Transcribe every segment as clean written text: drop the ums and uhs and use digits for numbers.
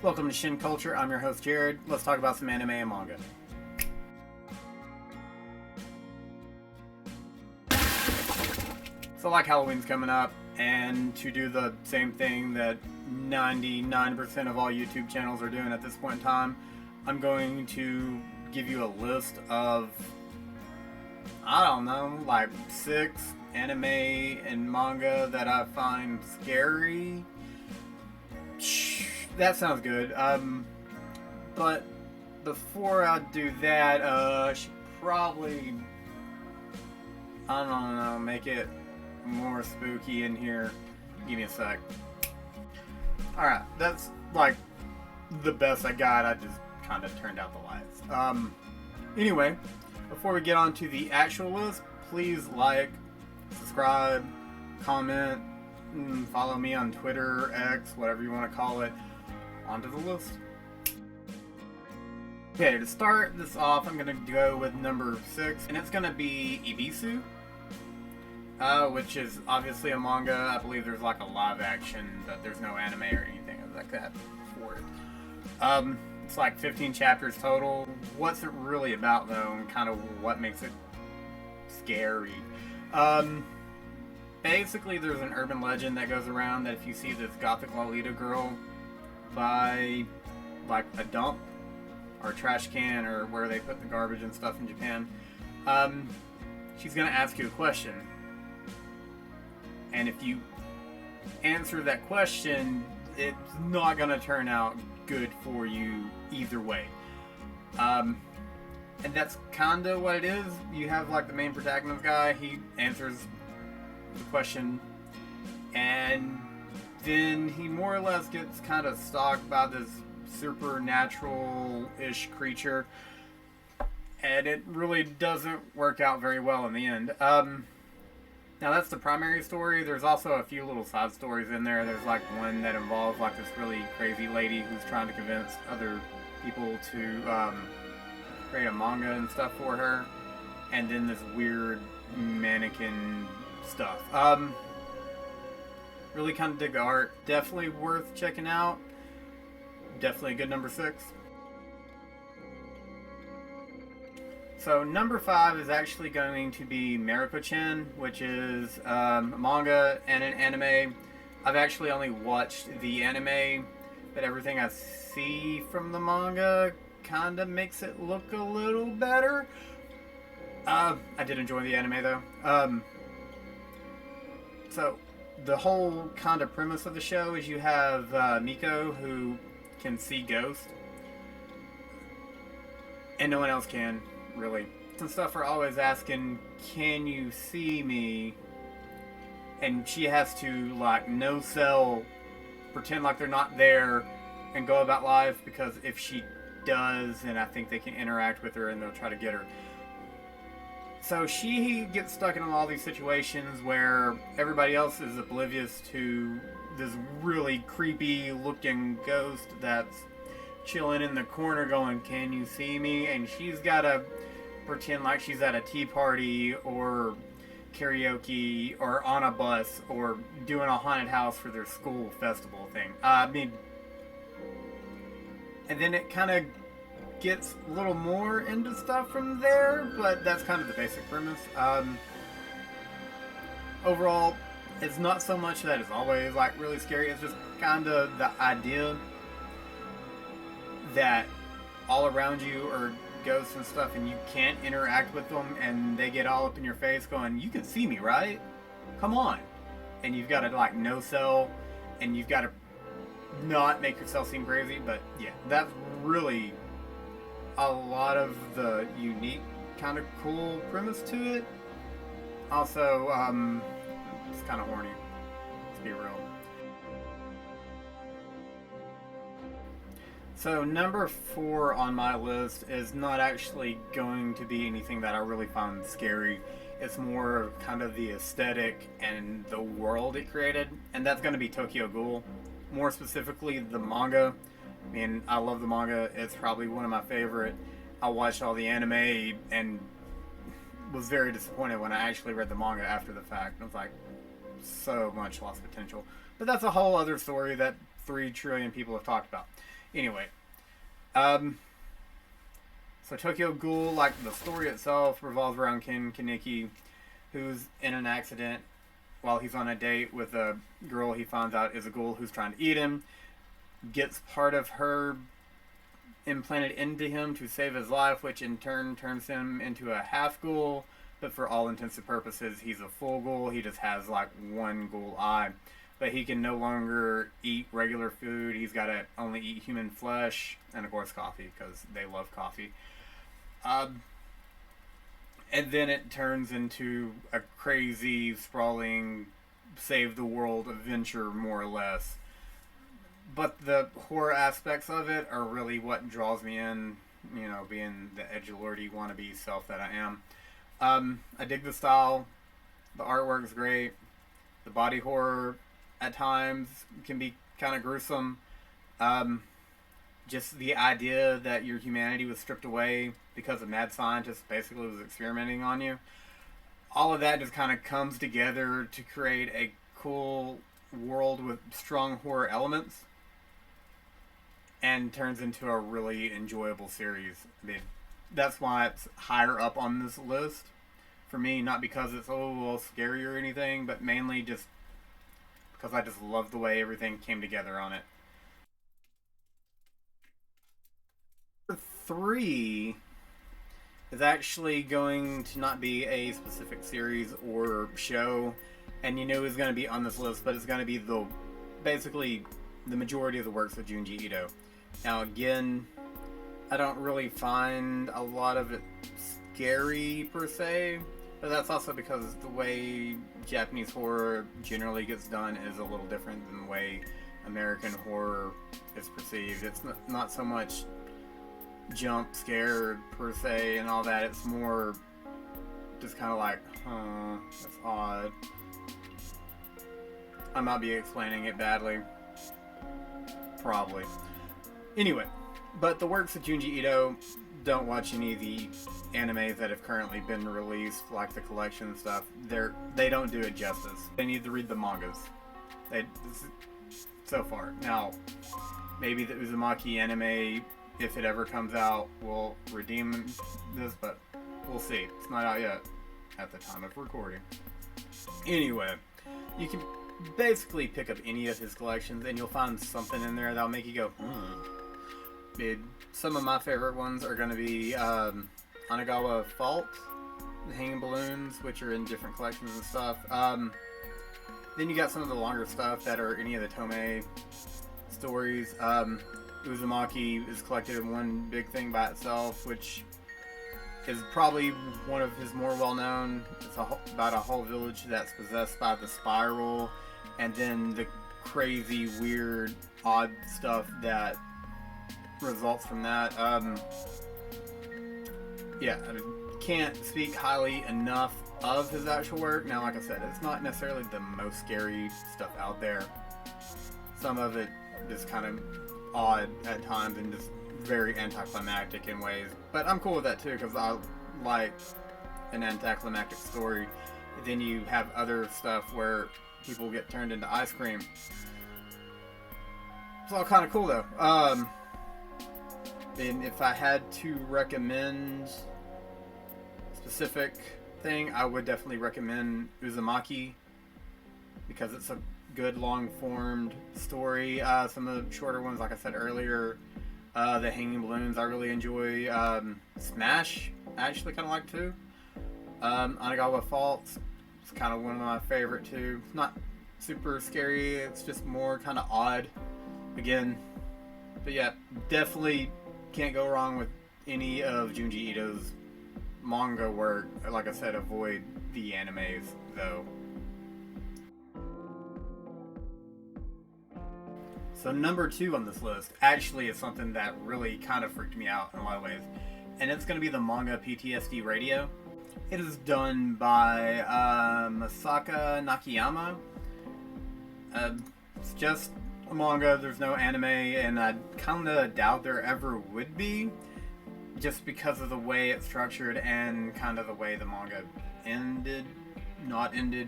Welcome to Shin Culture. I'm your host Jared. Let's talk about some anime and manga. So like Halloween's coming up, and to do the same thing that 99% of all YouTube channels are doing at this point in time, I'm going to give you a list of, I don't know, like 6 anime and manga that I find scary. That sounds good. But before I do that, I should probably, I don't know, make it more spooky in here. Give me a sec. Alright, that's like the best I got. I just kind of turned out the lights. Anyway, before we get on to the actual list, please like, subscribe, comment, and follow me on Twitter, X, whatever you want to call it. Onto the list. Okay, to start this off, I'm going to go with number 6, and it's going to be Ibisu, which is obviously a manga. I believe there's like a live action, but there's no anime or anything like that for it. It's like 15 chapters total. What's it really about, though, and kind of what makes it scary? Basically, there's an urban legend that goes around that if you see this gothic Lolita girl by like a dump or a trash can or where they put the garbage and stuff in Japan, she's gonna ask you a question, and if you answer that question, it's not gonna turn out good for you either way. And that's kinda what it is. You have like the main protagonist guy, he answers the question, and then he more or less gets kind of stalked by this supernatural-ish creature, and it really doesn't work out very well in the end. Now that's the primary story. There's also a few little side stories in there. There's like one that involves like this really crazy lady who's trying to convince other people to create a manga and stuff for her, and then this weird mannequin stuff. Really kind of dig the art. Definitely worth checking out. Definitely a good number 6. So number 5 is actually going to be Mariko-chan, which is a manga and an anime. I've actually only watched the anime, but everything I see from the manga kind of makes it look a little better. I did enjoy the anime though. So the whole kind of premise of the show is you have Miko, who can see ghosts, and no one else can, really. And stuff are always asking, can you see me? And she has to like no sell, pretend like they're not there, and go about life, because if she does, then I think they can interact with her and they'll try to get her. So she gets stuck in all these situations where everybody else is oblivious to this really creepy looking ghost that's chilling in the corner going, can you see me? And she's got to pretend like she's at a tea party or karaoke or on a bus or doing a haunted house for their school festival thing. And then it kind of gets a little more into stuff from there, but that's kind of the basic premise. Overall, it's not so much that it's always like really scary. It's just kind of the idea that all around you are ghosts and stuff, and you can't interact with them, and they get all up in your face going, you can see me, right? Come on. And you've got to like no sell, and you've got to not make yourself seem crazy. But yeah, that's really a lot of the unique kind of cool premise to it. Also, it's kind of horny, let's be real. So number 4 on my list is not actually going to be anything that I really find scary. It's more kind of the aesthetic and the world it created, and that's going to be Tokyo Ghoul. More specifically, the manga. I mean, I love the manga. It's probably one of my favorite. I watched all the anime and was very disappointed when I actually read the manga after the fact. I was like, so much lost potential. But that's a whole other story that 3 trillion people have talked about. Anyway, um, so Tokyo Ghoul, like the story itself, revolves around Ken Kaneki, who's in an accident while he's on a date with a girl he finds out is a ghoul who's trying to eat him. Gets part of her implanted into him to save his life, which in turn turns him into a half ghoul. But for all intents and purposes, he's a full ghoul. He just has like one ghoul eye. But he can no longer eat regular food. He's got to only eat human flesh and, of course, coffee, because they love coffee. And then it turns into a crazy, sprawling, save the world adventure, more or less. But the horror aspects of it are really what draws me in, you know, being the edgelordy wannabe self that I am. I dig the style. The artwork's great. The body horror at times can be kind of gruesome. Just the idea that your humanity was stripped away because a mad scientist basically was experimenting on you. All of that just kind of comes together to create a cool world with strong horror elements and turns into a really enjoyable series. I mean, that's why it's higher up on this list for me, not because it's scary or anything, but mainly just because I just love the way everything came together on it. Number 3 is actually going to not be a specific series or show, and you know it's going to be on this list, but it's going to be basically the majority of the works of Junji Ito. Now again, I don't really find a lot of it scary per se, but that's also because the way Japanese horror generally gets done is a little different than the way American horror is perceived. It's not so much jump scared per se and all that. It's more just kind of like, that's odd. I might be explaining it badly. Probably. Anyway, but the works of Junji Ito, don't watch any of the animes that have currently been released, like the collection and stuff. They don't do it justice. They need to read the mangas. So far. Now, maybe the Uzumaki anime, if it ever comes out, will redeem this, but we'll see. It's not out yet at the time of recording. Anyway, you can basically pick up any of his collections and you'll find something in there that'll make you go, Some of my favorite ones are going to be Anagawa Fault, the Hanging Balloons, which are in different collections and stuff. Then you got some of the longer stuff that are any of the Tomei stories. Uzumaki is collected in one big thing by itself, which is probably one of his more well-known. It's about a whole village that's possessed by the spiral, and then the crazy, weird, odd stuff that results from that. Yeah, I can't speak highly enough of his actual work. Now, like I said, it's not necessarily the most scary stuff out there. Some of it is kind of odd at times and just very anticlimactic in ways. But I'm cool with that too, because I like an anticlimactic story. Then you have other stuff where people get turned into ice cream. It's all kind of cool though. And if I had to recommend a specific thing, I would definitely recommend Uzumaki, because it's a good long-formed story. Some of the shorter ones, like I said earlier, the Hanging Balloons I really enjoy. Smash I actually kind of like too. Anagawa Fault, it's kind of one of my favorite too. It's not super scary, it's just more kind of odd again. But yeah, definitely can't go wrong with any of Junji Ito's manga work. Like I said, avoid the animes though. So number 2 on this list actually is something that really kind of freaked me out in a lot of ways, and it's going to be the manga PTSD Radio. It is done by Masaka Nakayama. It's just a manga, there's no anime, and I kind of doubt there ever would be, just because of the way it's structured and kind of the way the manga not ended.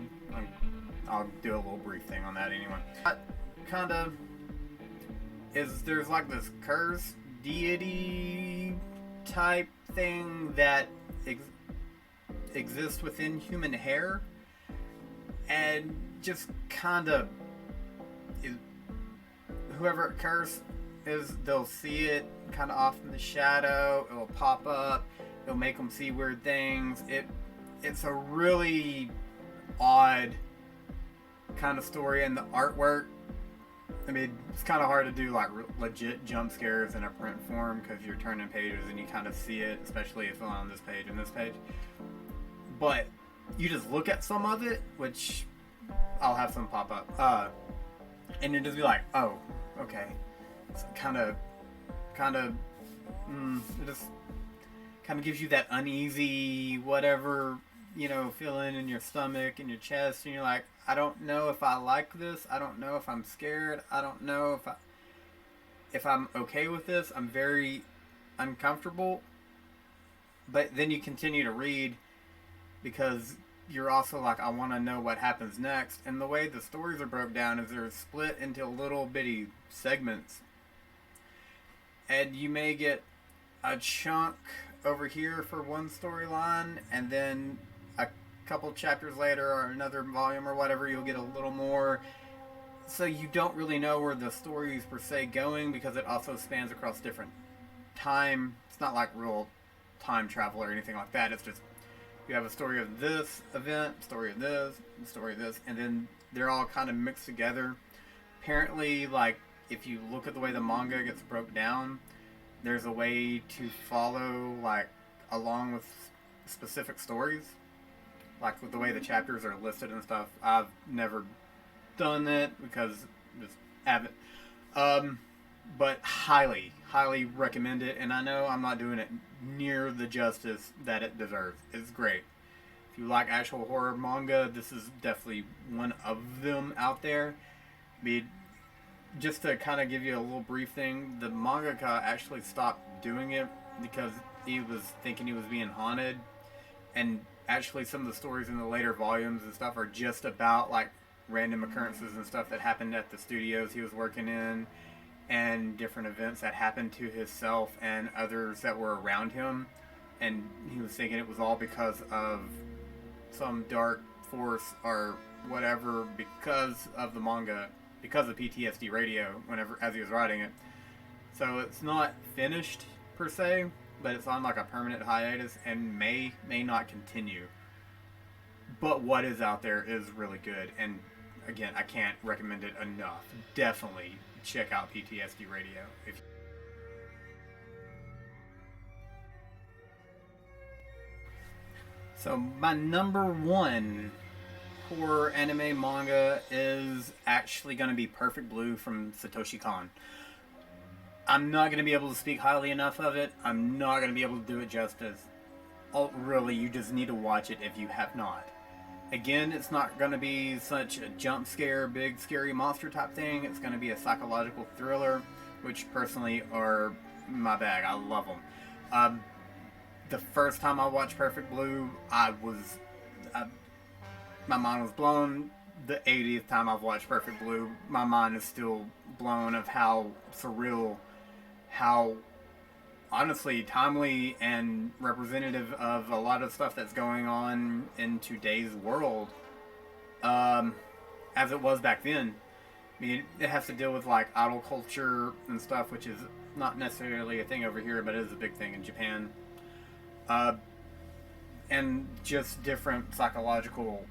I'll do a little brief thing on that anyway. Kind of is there's like this curse deity type thing that exists within human hair, and just kind of whoever it curse is, they'll see it kind of off in the shadow. It'll pop up. It'll make them see weird things. It's a really odd kind of story, and the artwork. I mean, it's kind of hard to do like legit jump scares in a print form because you're turning pages and you kind of see it, especially if it's on this page and this page. But you just look at some of it, which I'll have some pop up, and you just be like, oh, okay. It's it just kind of gives you that uneasy whatever, feeling in your stomach and your chest, and you're like, I don't know if I like this. I don't know if I'm scared. I don't know if I'm okay with this. I'm very uncomfortable. But then you continue to read because you're also like, I want to know what happens next. And the way the stories are broke down is they're split into little bitty segments. And you may get a chunk over here for one storyline, and then a couple chapters later or another volume or whatever, you'll get a little more. So you don't really know where the story is per se going, because it also spans across different time. It's not like real time travel or anything like that. It's just you have a story of this event, story of this, and story of this, and then they're all kind of mixed together. Apparently, like, if you look at the way the manga gets broke down, there's a way to follow, like, along with specific stories, like with the way the chapters are listed and stuff. I've never done that because just haven't. But highly recommend it, and I know I'm not doing it near the justice that it deserves. It's great. If you like actual horror manga, this is definitely one of them out there. Just to kind of give you a little brief thing, the mangaka actually stopped doing it because he was thinking he was being haunted, and actually some of the stories in the later volumes and stuff are just about like random occurrences and stuff that happened at the studios he was working in, and different events that happened to himself and others that were around him, and he was thinking it was all because of some dark force or whatever, because of the manga, because of PTSD Radio, whenever as he was writing it. So it's not finished per se, but it's on like a permanent hiatus and may not continue. But what is out there is really good, and again, I can't recommend it enough. Definitely check out PTSD Radio. So my number one horror anime manga is actually going to be Perfect Blue from Satoshi Kon. I'm not going to be able to speak highly enough of it. I'm not going to be able to do it justice. Really, you just need to watch it if you have not. Again, it's not going to be such a jump scare, big scary monster type thing. It's going to be a psychological thriller, which personally are my bag. I love them. The first time I watched Perfect Blue, my mind was blown. The 80th time I've watched Perfect Blue, my mind is still blown of how surreal, how honestly timely and representative of a lot of stuff that's going on in today's world, as it was back then. I mean, it has to deal with like idol culture and stuff, which is not necessarily a thing over here, but it is a big thing in Japan. And just different psychological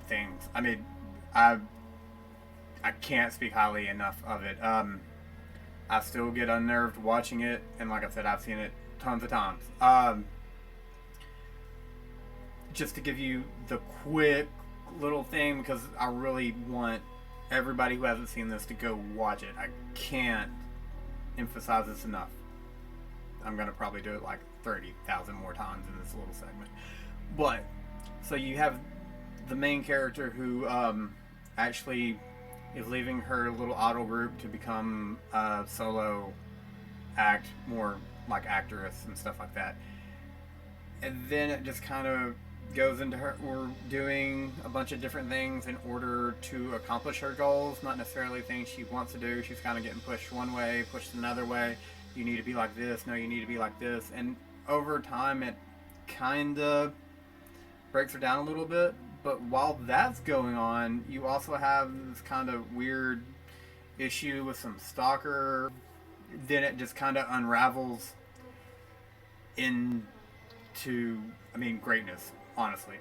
things. I mean, I can't speak highly enough of it. I still get unnerved watching it, and like I said, I've seen it tons of times. Just to give you the quick little thing, because I really want everybody who hasn't seen this to go watch it. I can't emphasize this enough. I'm going to probably do it like 30,000 more times in this little segment. But, so you have the main character who actually is leaving her little idol group to become a solo act, more like actress and stuff like that. And then it just kind of goes into her or doing a bunch of different things in order to accomplish her goals, not necessarily things she wants to do. She's kind of getting pushed one way, pushed another way. You need to be like this. No, you need to be like this. And over time, it kind of breaks her down a little bit. But while that's going on, you also have this kind of weird issue with some stalker. Then it just kind of unravels into, I mean, greatness, honestly.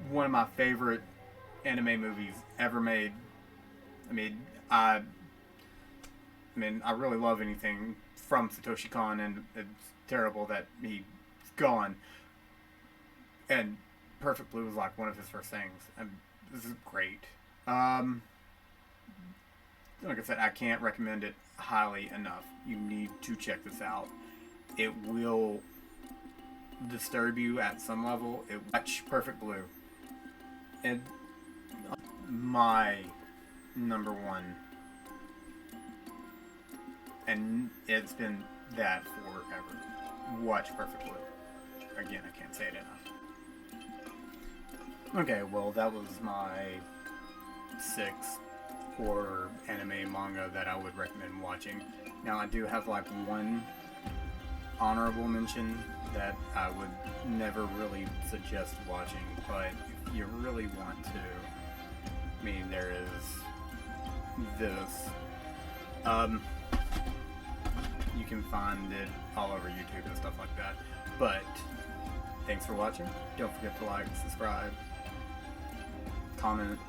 One of my favorite anime movies ever made. I mean, I I really love anything from Satoshi Kon, and it's terrible that he's gone. And Perfect Blue was like one of his first things. And this is great. Like I said, I can't recommend it highly enough. You need to check this out. It will disturb you at some level. Watch Perfect Blue. And my number one. And it's been that forever. Watch Perfect Blue. Again, I can't say it enough. Okay, well, that was my 6 horror anime manga that I would recommend watching. Now, I do have like one honorable mention that I would never really suggest watching, but if you really want to, I mean, there is this. You can find it all over YouTube and stuff like that. But thanks for watching. Don't forget to like, subscribe, comment,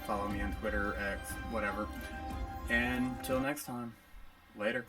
follow me on Twitter, X, whatever. And till next time, later.